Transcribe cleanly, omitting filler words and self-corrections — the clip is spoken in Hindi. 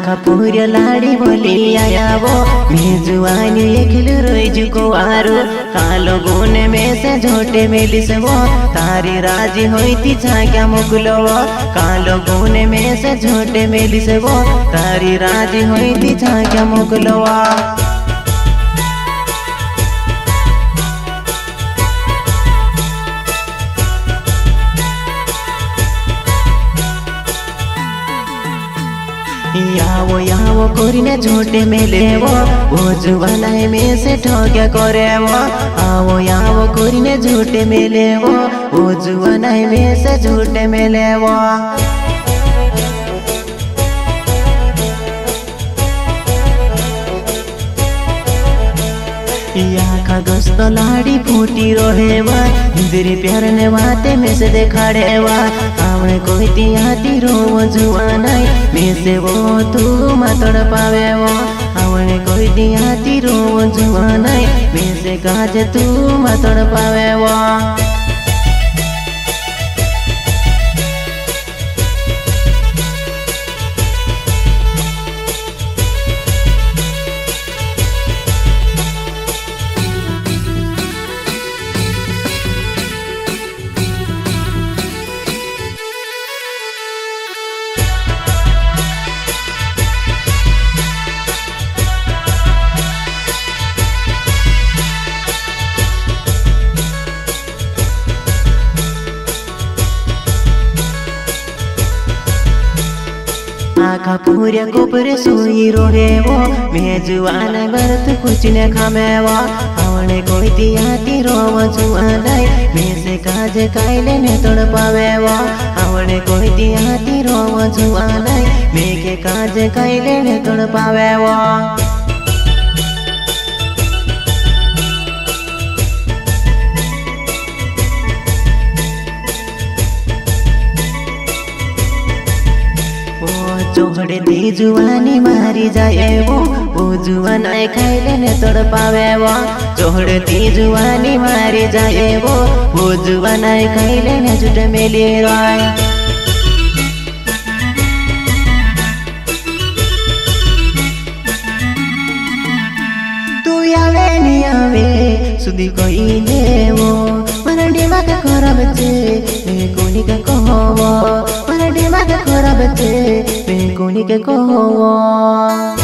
आखा पूर्य लाड़ी बोली आया वो मेजुआनी खिल रोई जुको आरो कालो गुने में से झोटे मेली से वो तारी राजी होई थी छाक्या मुगलो कालो गुने में से झोटे मेली से वो तारी राजी होई थी छाक्या मुगलो यावो यावो कोरिने झोटे मेले वो जुवानाए में से ठोक्या करे वो आवो यावो कोरिने झोटे मेले वो जुवानाए में से झोटे मेले वो याखा गस्त लाड़ी फूटी रोहेवा इंद्री प्यार ने वाते में से देखाड़ेवा आवणे कोई तियाती रोव जुवानाई में से वो तू मातड़ पावे वो आवणे कोई तियाती रोव जुवानाई में से काज तू मातड़ पावे वो आखा पूर्य कोपरे सोई रोहे वो मेजुआन बरत कुछ न खामे वो आवणे कोई तियाती रोव जुआनाई में से काज काइले ने तोड़ पावे वो आवणे कोई तियाती रोव जुआनाई में के काज काइले ने तोड़ पावे वो चोहड़े दी जुआनी मारी जाए वो जुआनाई खाइले ने तोड़ पावे वो चोहड़े दी जुआनी मारी जाए वो जुआनाई खाइले ने झूठ मेली राय तू आवे नी आवे सुधी कोई देवो मारा दिमाग खराब छे मैं कोनी के कहवो मारा दिमाग खराब छे मैं कोनी के कहवो।